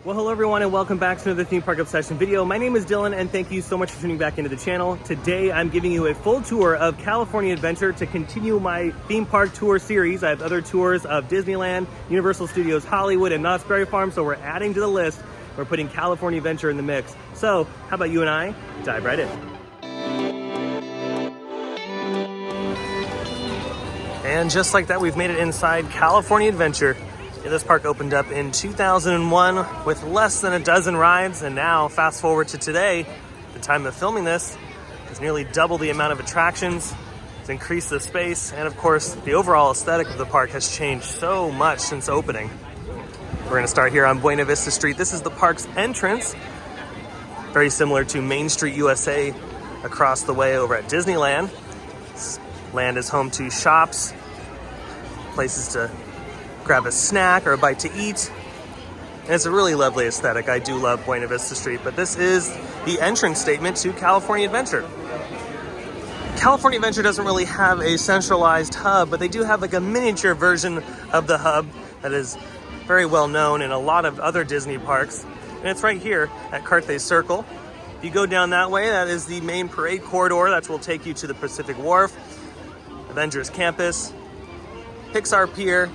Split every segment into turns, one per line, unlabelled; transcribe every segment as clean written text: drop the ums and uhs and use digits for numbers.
Well, hello everyone and welcome back to another Theme Park Obsession video. My name is Dylan and thank you so much for tuning back into the channel. Today I'm giving you a full tour of California Adventure to continue my theme park tour series. I have other tours of Disneyland, Universal Studios Hollywood, and Knott's Berry Farm, so we're adding to the list. We're putting California Adventure in the mix. So how about you and I dive right in. And just like that, we've made it inside California Adventure. This park opened up in 2001 with less than a dozen rides, and now fast forward to today, the time of filming this, it's nearly double the amount of attractions. It's increased the space, and of course the overall aesthetic of the park has changed so much since opening. We're going to start here on Buena Vista Street. This is the park's entrance, very similar to Main Street USA across the way over at Disneyland. This land is home to shops, places to grab a snack or a bite to eat. And it's a really lovely aesthetic. I do love Buena Vista Street, but this is the entrance statement to California Adventure. California Adventure doesn't really have a centralized hub, but they do have like a miniature version of the hub that is very well known in a lot of other Disney parks. And it's right here at Carthay Circle. If you go down that way, that is the main parade corridor that will take you to the Pacific Wharf, Avengers Campus, Pixar Pier,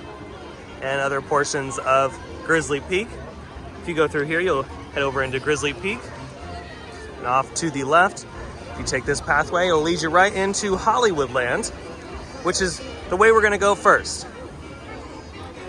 and other portions of Grizzly Peak. If you go through here, you'll head over into Grizzly Peak. And off to the left, if you take this pathway, it'll lead you right into Hollywoodland, which is the way we're gonna go first.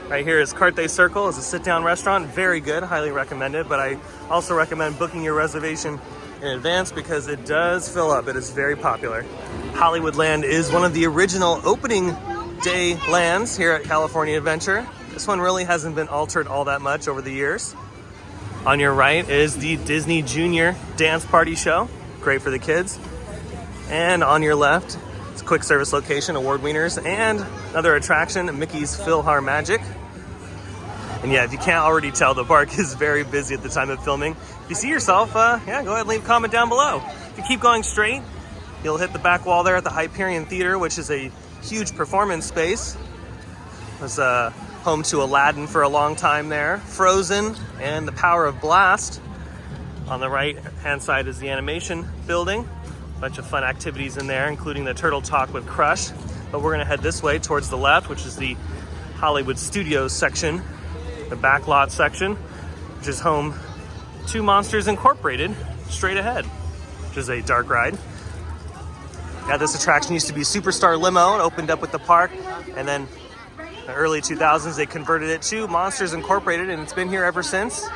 Right here is Carthay Circle. It's a sit-down restaurant, very good, highly recommend it, but I also recommend booking your reservation in advance because it does fill up. It is very popular. Hollywoodland is one of the original opening day lands here at California Adventure. This one really hasn't been altered all that much over the years. On your right is the Disney Junior Dance Party Show, great for the kids. And on your left, it's a quick service location, award winners, and another attraction, Mickey's PhilharMagic. And yeah, if you can't already tell, the park is very busy at the time of filming. If you see yourself, go ahead and leave a comment down below. If you keep going straight, you'll hit the back wall there at the Hyperion Theater, which is a huge performance space. It was home to Aladdin for a long time there, Frozen, and the Power of Blast. On the right hand side is the animation building. A bunch of fun activities in there, including the Turtle Talk with Crush. But we're gonna head this way towards the left, which is the Hollywood Studios section, the backlot section, which is home to Monsters Incorporated, straight ahead, which is a dark ride. Yeah, this attraction used to be Superstar Limo. It opened up with the park, and then in the early 2000s, they converted it to Monsters Incorporated, and it's been here ever since,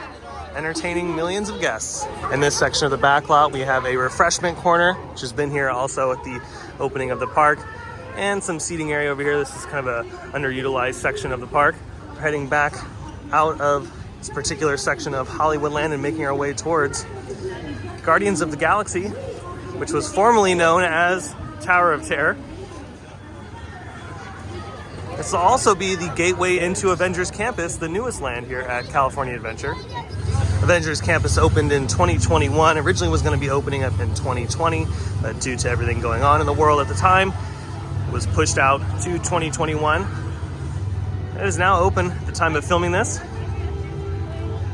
entertaining millions of guests. In this section of the back lot, we have a refreshment corner, which has been here also at the opening of the park, and some seating area over here. This is kind of a underutilized section of the park. We're heading back out of this particular section of Hollywoodland and making our way towards Guardians of the Galaxy, which was formerly known as Tower of Terror. This will also be the gateway into Avengers Campus, the newest land here at California Adventure. Avengers Campus opened in 2021. Originally was going to be opening up in 2020, but due to everything going on in the world at the time, it was pushed out to 2021. It is now open at the time of filming this.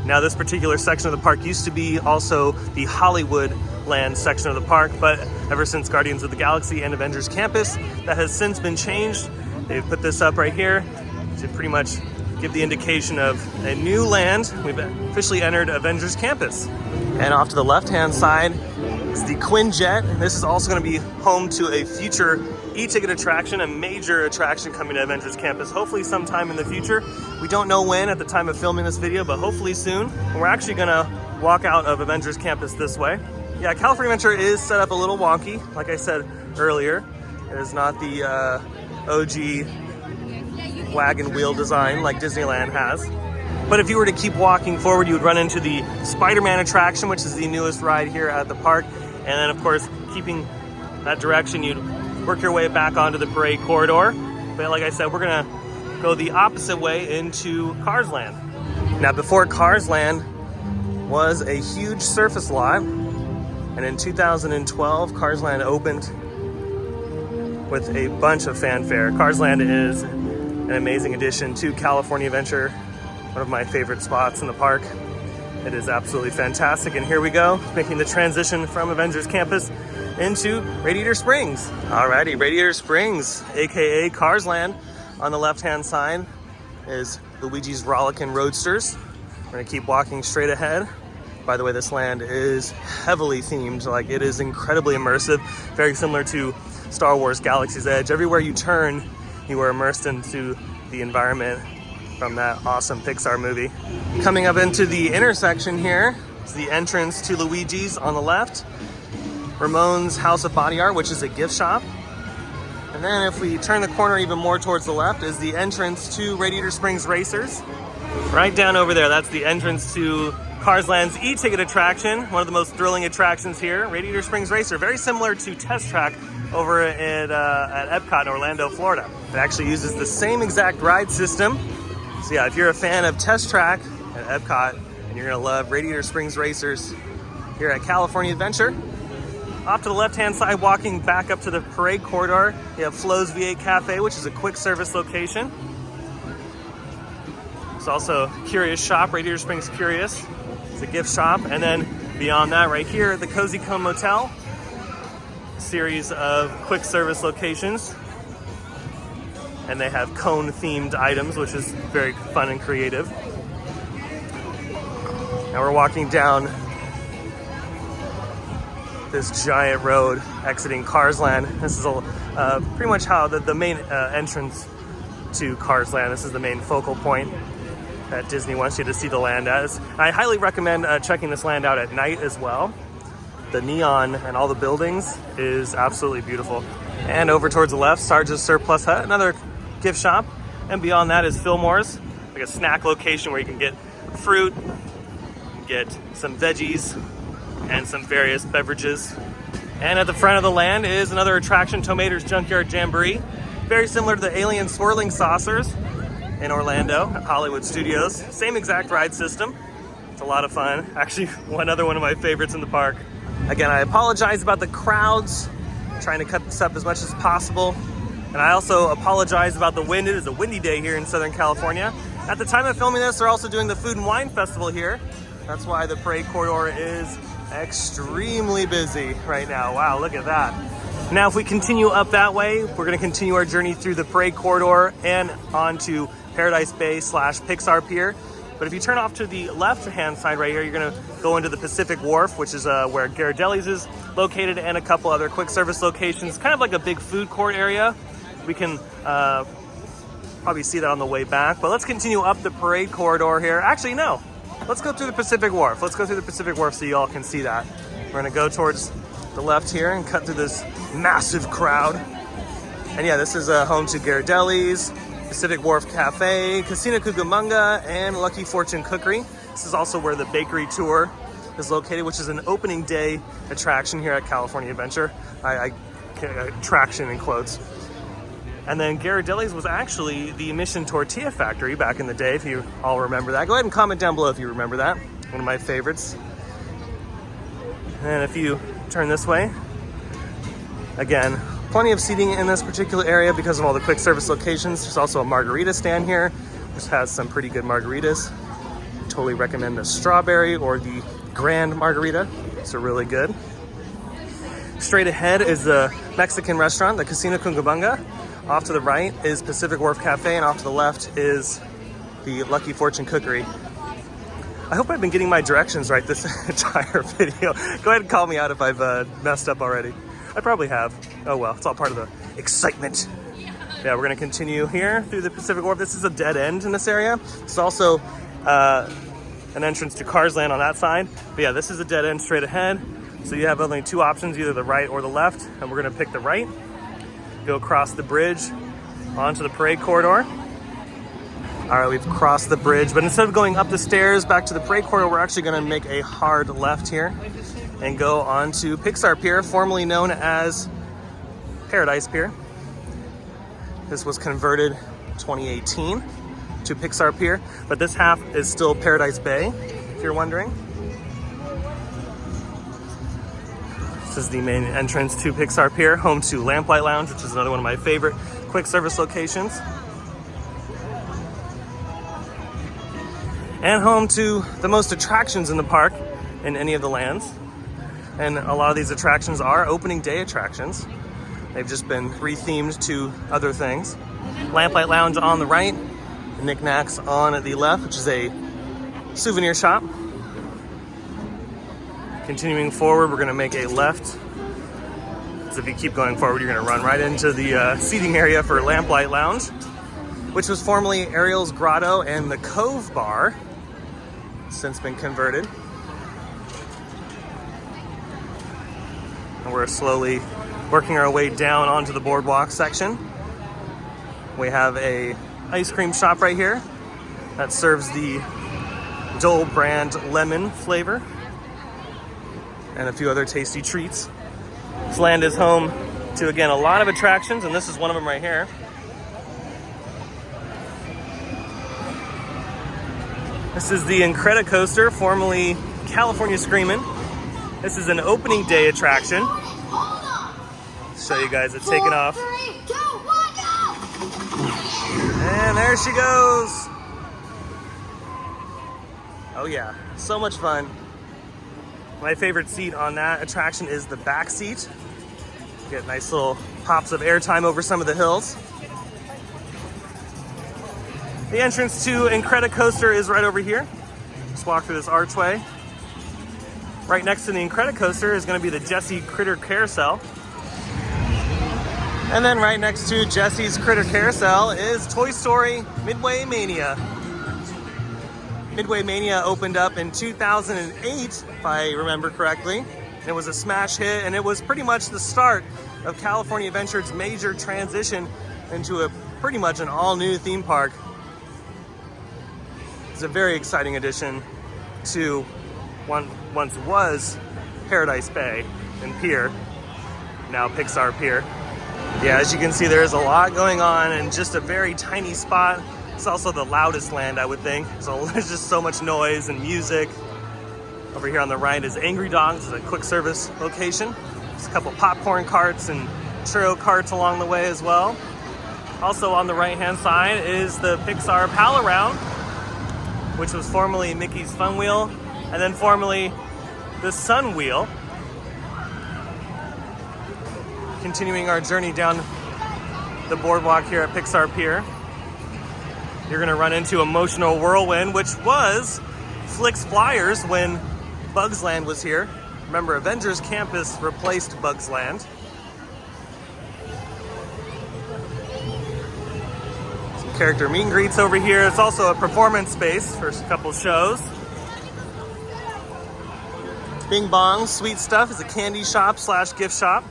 Now this particular section of the park used to be also the Hollywoodland section of the park, but ever since Guardians of the Galaxy and Avengers Campus, that has since been changed. They've put this up right here to pretty much give the indication of a new land. We've officially entered Avengers Campus. And off to the left-hand side is the Quinjet. This is also going to be home to a future e-ticket attraction, a major attraction coming to Avengers Campus, hopefully sometime in the future. We don't know when at the time of filming this video, but hopefully soon. And we're actually going to walk out of Avengers Campus this way. Yeah, California Adventure is set up a little wonky. Like I said earlier, it is not the OG wagon wheel design like Disneyland has. But if you were to keep walking forward, you would run into the Spider-Man attraction, which is the newest ride here at the park. And then of course, keeping that direction, you'd work your way back onto the parade corridor. But like I said, we're gonna go the opposite way into Cars Land. Now before Cars Land was a huge surface lot. And in 2012, Cars Land opened with a bunch of fanfare. Cars Land is an amazing addition to California Adventure, one of my favorite spots in the park. It is absolutely fantastic. And here we go, making the transition from Avengers Campus into Radiator Springs. Alrighty, Radiator Springs, AKA Cars Land. On the left-hand side is Luigi's Rollickin' Roadsters. We're gonna keep walking straight ahead. By the way, this land is heavily themed. Like, it is incredibly immersive, very similar to Star Wars Galaxy's Edge. Everywhere you turn, you are immersed into the environment from that awesome Pixar movie. Coming up into the intersection here is the entrance to Luigi's on the left, Ramon's House of Body Art, which is a gift shop. And then if we turn the corner even more towards the left is the entrance to Radiator Springs Racers. Right down over there, that's the entrance to Cars Land's e-ticket attraction, one of the most thrilling attractions here, Radiator Springs Racer. Very similar to Test Track over at Epcot in Orlando, Florida. It actually uses the same exact ride system. So yeah, if you're a fan of Test Track at Epcot, and you're gonna love Radiator Springs Racers here at California Adventure. Off to the left-hand side, walking back up to the parade corridor, you have Flo's V8 Cafe, which is a quick service location. It's also Curious Shop, Radiator Springs Curious. It's a gift shop. And then beyond that, right here, the Cozy Cone Motel. A series of quick service locations. And they have cone-themed items, which is very fun and creative. Now we're walking down this giant road exiting Cars Land. This is pretty much how the main entrance to Cars Land. This is the main focal point that Disney wants you to see the land as. I highly recommend checking this land out at night as well. The neon and all the buildings is absolutely beautiful. And over towards the left, Sarge's Surplus Hut, another gift shop. And beyond that is Fillmore's, like a snack location where you can get fruit, get some veggies, and some various beverages. And at the front of the land is another attraction, Tomater's Junkyard Jamboree. Very similar to the Alien Swirling Saucers in Orlando at Hollywood Studios. Same exact ride system. It's a lot of fun. Actually, one of my favorites in the park. Again, I apologize about the crowds. I'm trying to cut this up as much as possible. And I also apologize about the wind. It is a windy day here in Southern California. At the time of filming this, they're also doing the Food and Wine Festival here. That's why the parade corridor is extremely busy right now. Wow, look at that. Now, if we continue up that way, we're gonna continue our journey through the parade corridor and onto Paradise Bay / Pixar Pier. But if you turn off to the left-hand side right here, you're gonna go into the Pacific Wharf, which is where Ghirardelli's is located, and a couple other quick service locations, kind of like a big food court area. We can probably see that on the way back, but let's continue up the parade corridor here. Actually, no. Let's go through the Pacific Wharf. Let's go through the Pacific Wharf so you all can see that. We're gonna go towards the left here and cut through this massive crowd. And yeah, this is home to Ghirardelli's, Pacific Wharf Cafe, Casino Cucamonga, and Lucky Fortune Cookery. This is also where the bakery tour is located, which is an opening day attraction here at California Adventure. Attraction in quotes. And then Ghirardelli's was actually the Mission Tortilla Factory back in the day, if you all remember that. Go ahead and comment down below if you remember that. One of my favorites. And if you turn this way, again, plenty of seating in this particular area because of all the quick service locations. There's also a margarita stand here, which has some pretty good margaritas. Totally recommend the strawberry or the grand margarita. It's really good. Straight ahead is the Mexican restaurant, the Casino Cucamonga. Off to the right is Pacific Wharf Cafe, and off to the left is the Lucky Fortune Cookery. I hope I've been getting my directions right this entire video. Go ahead and call me out if I've messed up already. I probably have. Oh well, it's all part of the excitement. Yeah, we're gonna continue here through the Pacific Wharf. This is a dead end in this area. It's also an entrance to Cars Land on that side. But yeah, this is a dead end straight ahead. So you have only two options, either the right or the left, and we're gonna pick the right. Go across the bridge onto the parade corridor. All right, we've crossed the bridge, but instead of going up the stairs back to the parade corridor, we're actually gonna make a hard left here and go on to Pixar Pier, formerly known as Paradise Pier. This was converted 2018 to Pixar Pier, but this half is still Paradise Bay, if you're wondering. This is the main entrance to Pixar Pier, home to Lamplight Lounge, which is another one of my favorite quick service locations. and home to the most attractions in the park in any of the lands. And a lot of these attractions are opening day attractions. They've just been rethemed to other things. Lamplight Lounge on the right, the Knickknacks on the left, which is a souvenir shop. Continuing forward, we're gonna make a left. So if you keep going forward, you're gonna run right into the seating area for Lamplight Lounge, which was formerly Ariel's Grotto and the Cove Bar, since been converted. And we're slowly working our way down onto the boardwalk section. We have a ice cream shop right here that serves the Dole brand lemon flavor and a few other tasty treats. This land is home to, again, a lot of attractions, and this is one of them right here. This is the Incredi Coaster, formerly California Screamin'. This is an opening day attraction. Show you guys it taking off.
4, 3, 2, 1, go!
And there she goes. Oh yeah, so much fun. My favorite seat on that attraction is the back seat. Get nice little pops of airtime over some of the hills. The entrance to Incredi Coaster is right over here. Just walk through this archway. Right next to the Incredi Coaster is going to be the Jessie Critter Carousel. And then right next to Jessie's Critter Carousel is Toy Story Midway Mania. Midway Mania opened up in 2008, if I remember correctly. It was a smash hit, and it was pretty much the start of California Adventure's major transition into a pretty much an all-new theme park. It's a very exciting addition to once was Paradise Bay and Pier, now Pixar Pier. Yeah, as you can see, there's a lot going on in just a very tiny spot. It's also the loudest land, I would think. So there's just so much noise and music. Over here on the right is Angry Dogs, a quick service location. There's a couple popcorn carts and churro carts along the way as well. Also on the right-hand side is the Pixar Pal Around, which was formerly Mickey's Fun Wheel, and then formerly the Sun Wheel. Continuing our journey down the boardwalk here at Pixar Pier, you're gonna run into Emotional Whirlwind, which was Flick's Flyers when Bugs Land was here. Remember, Avengers Campus replaced Bugs Land. Some character meet and greets over here. It's also a performance space for a couple shows. Bing Bong Sweet Stuff is a candy shop / gift shop.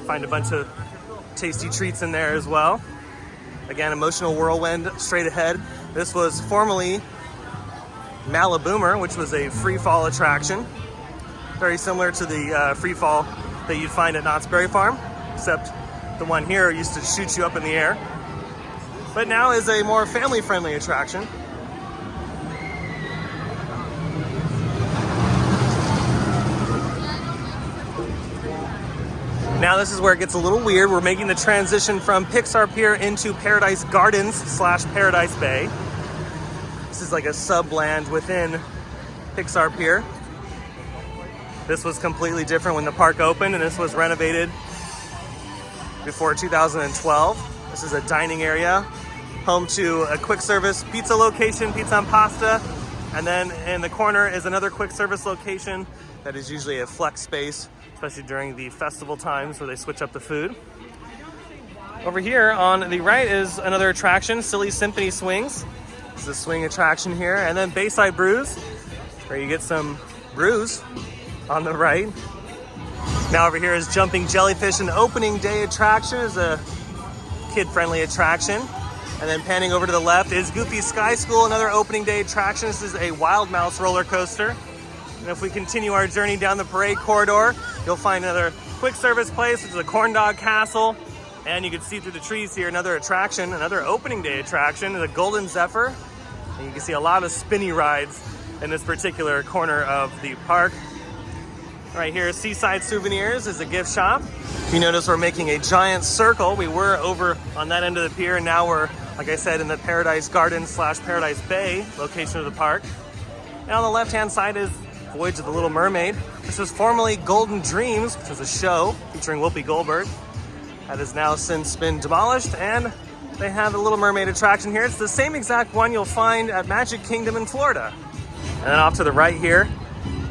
Find a bunch of tasty treats in there as well. Again, Emotional Whirlwind straight ahead. This was formerly Maliboomer, which was a free fall attraction. Very similar to the free fall that you'd find at Knott's Berry Farm, except the one here used to shoot you up in the air. But now is a more family-friendly attraction. Now this is where it gets a little weird. We're making the transition from Pixar Pier into Paradise Gardens / Paradise Bay. This is like a sub-land within Pixar Pier. This was completely different when the park opened, and this was renovated before 2012. This is a dining area, home to a quick service pizza location, Pizza and Pasta. And then in the corner is another quick service location that is usually a flex space, especially during the festival times where they switch up the food. Over here on the right is another attraction, Silly Symphony Swings. This is a swing attraction here. And then Bayside Brews, where you get some brews on the right. Now over here is Jumping Jellyfish, an opening day attraction. It's a kid-friendly attraction. And then panning over to the left is Goofy Sky School, another opening day attraction. This is a Wild Mouse roller coaster. And if we continue our journey down the parade corridor, you'll find another quick service place, which is a Corn Dog Castle. And you can see through the trees here another attraction, another opening day attraction, the Golden Zephyr. And you can see a lot of spinny rides in this particular corner of the park. Right here, Seaside Souvenirs is a gift shop. If you notice, we're making a giant circle. We were over on that end of the pier, and now we're, like I said, in the Paradise Gardens / Paradise Bay location of the park. And on the left-hand side is Voyage of the Little Mermaid. This was formerly Golden Dreams, which was a show featuring Whoopi Goldberg. That has now since been demolished, and they have the Little Mermaid attraction here. It's the same exact one you'll find at Magic Kingdom in Florida. And then off to the right here,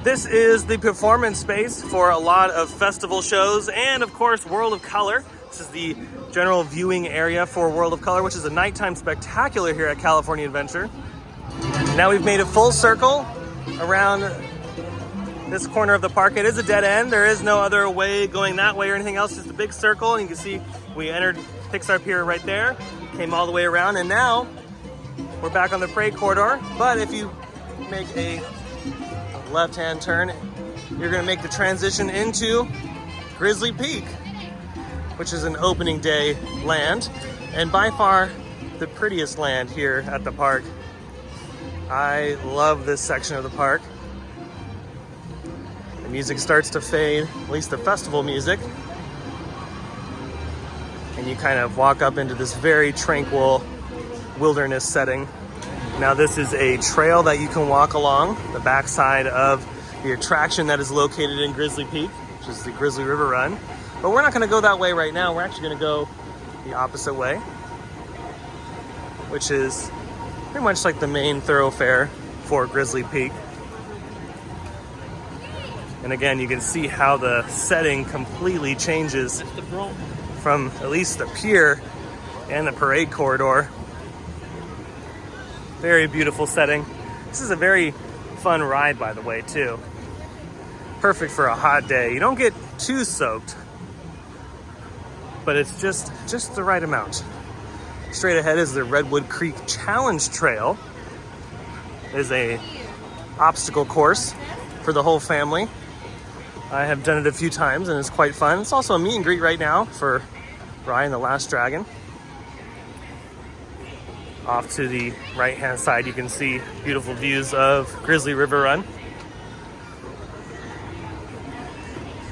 this is the performance space for a lot of festival shows and, of course, World of Color. This is the general viewing area for World of Color, which is a nighttime spectacular here at California Adventure. Now we've made a full circle around this corner of the park. It is a dead end. There is no other way going that way or anything else, just a big circle. And you can see we entered Pixar Pier right there, came all the way around, and now we're back on the parade corridor. But if you make a left-hand turn, you're gonna make the transition into Grizzly Peak, which is an opening day land, and by far the prettiest land here at the park. I love this section of the park. The music starts to fade, at least the festival music. And you kind of walk up into this very tranquil wilderness setting. Now this is a trail that you can walk along the backside of the attraction that is located in Grizzly Peak, which is the Grizzly River Run. But we're not gonna go that way right now. We're actually gonna go the opposite way, which is pretty much like the main thoroughfare for Grizzly Peak. And again, you can see how the setting completely changes from at least the pier and the parade corridor. Very beautiful setting. This is a very fun ride, by the way, too. Perfect for a hot day. You don't get too soaked, but it's just the right amount. Straight ahead is the Redwood Creek Challenge Trail. It is a obstacle course for the whole family. I have done it a few times and it's quite fun. It's also a meet and greet right now for Ryan the Last Dragon. Off to the right-hand side, you can see beautiful views of Grizzly River Run.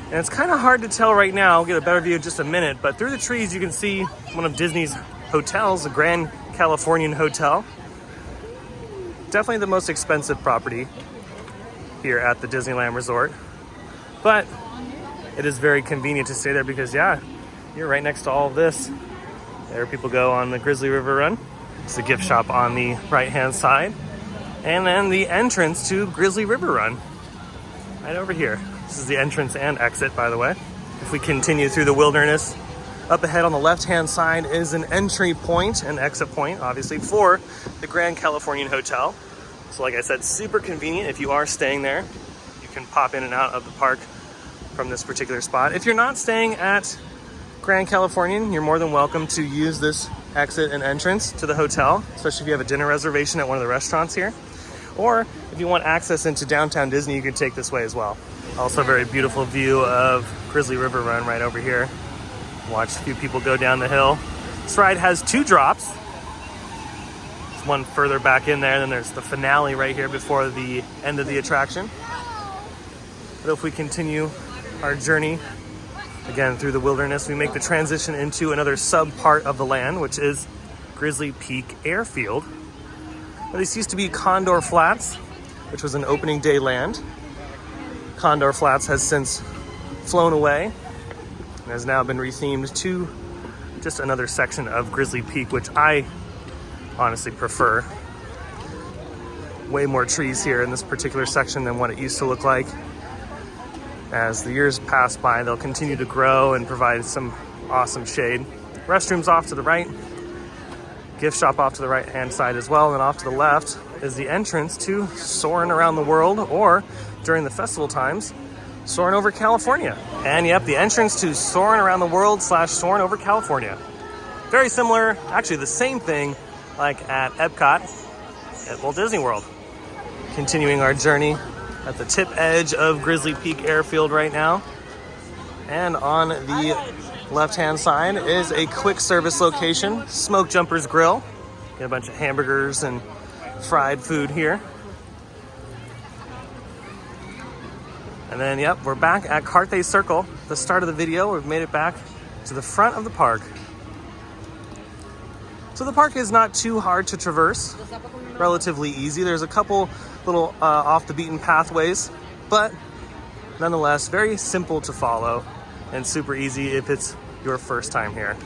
And it's kind of hard to tell right now. I'll get a better view in just a minute, but through the trees you can see one of Disney's hotels, the Grand Californian Hotel. Definitely the most expensive property here at the Disneyland Resort. But it is very convenient to stay there because, yeah, you're right next to all of this. There people go on the Grizzly River Run. It's the gift shop on the right-hand side. And then the entrance to Grizzly River Run, right over here. This is the entrance and exit, by the way. If we continue through the wilderness, up ahead on the left-hand side is an entry point and exit point, obviously, for the Grand Californian Hotel. So like I said, super convenient if you are staying there. You can pop in and out of the park from this particular spot. If you're not staying at Grand Californian, you're more than welcome to use this exit and entrance to the hotel, especially if you have a dinner reservation at one of the restaurants here. Or if you want access into downtown Disney, you can take this way as well. Also a very beautiful view of Grizzly River Run right over here. Watch a few people go down the hill. This ride has 2 drops. There's one further back in there, and then there's the finale right here before the end of the attraction. But if we continue our journey again through the wilderness, we make the transition into another sub part of the land, which is Grizzly Peak Airfield. Now, this used to be Condor Flats, which was an opening day land. Condor Flats has since flown away and has now been rethemed to just another section of Grizzly Peak, which I honestly prefer. Way more trees here in this particular section than what it used to look like. As the years pass by, they'll continue to grow and provide some awesome shade. Restrooms off to the right, gift shop off to the right-hand side as well, and off to the left is the entrance to Soarin' Around the World, or during the festival times, Soarin' Over California. And yep, the entrance to Soarin' Around the World / Soarin' Over California. Very similar, actually the same thing like at Epcot at Walt Disney World. Continuing our journey at the tip edge of Grizzly Peak Airfield right now. And on the left-hand side is a quick service location, Smoke Jumper's Grill. Get a bunch of hamburgers and fried food here. And then, yep, we're back at Carthay Circle. At the start of the video, we've made it back to the front of the park. So the park is not too hard to traverse, relatively easy. There's a couple little off the beaten pathways, but nonetheless, very simple to follow and super easy if it's your first time here.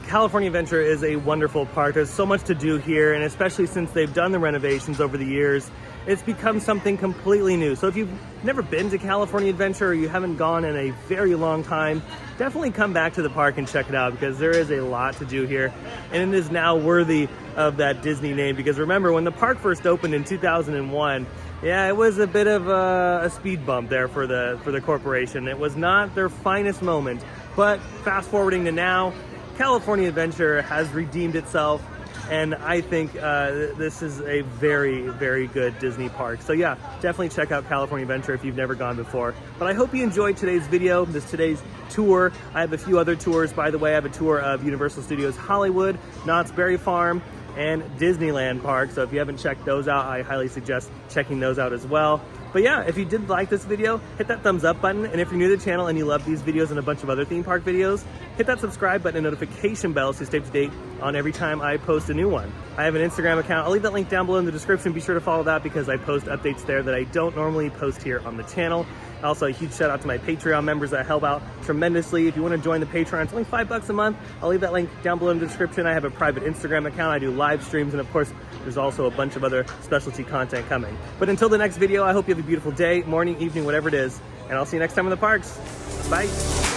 California Adventure is a wonderful park. There's so much to do here, and especially since they've done the renovations over the years, it's become something completely new. So if you've never been to California Adventure or you haven't gone in a very long time, definitely come back to the park and check it out, because there is a lot to do here, and it is now worthy of that Disney name. Because remember, when the park first opened in 2001, yeah, it was a bit of a speed bump there for the corporation. It was not their finest moment, but fast forwarding to now, California Adventure has redeemed itself, and I think this is a very, very good Disney park. So yeah, definitely check out California Adventure if you've never gone before. But I hope you enjoyed today's video, today's tour. I have a few other tours, by the way. I have a tour of Universal Studios Hollywood, Knott's Berry Farm, and Disneyland Park. So if you haven't checked those out, I highly suggest checking those out as well. But yeah, if you did like this video, hit that thumbs up button. And if you're new to the channel and you love these videos and a bunch of other theme park videos, hit that subscribe button and notification bell so you stay up to date on every time I post a new one. I have an Instagram account. I'll leave that link down below in the description. Be sure to follow that because I post updates there that I don't normally post here on the channel. Also, a huge shout out to my Patreon members that help out tremendously. If you want to join the Patreon, it's only $5 a month. I'll leave that link down below in the description. I have a private Instagram account. I do live streams, and of course, there's also a bunch of other specialty content coming. But until the next video, I hope you have a beautiful day, morning, evening, whatever it is, and I'll see you next time in the parks. Bye.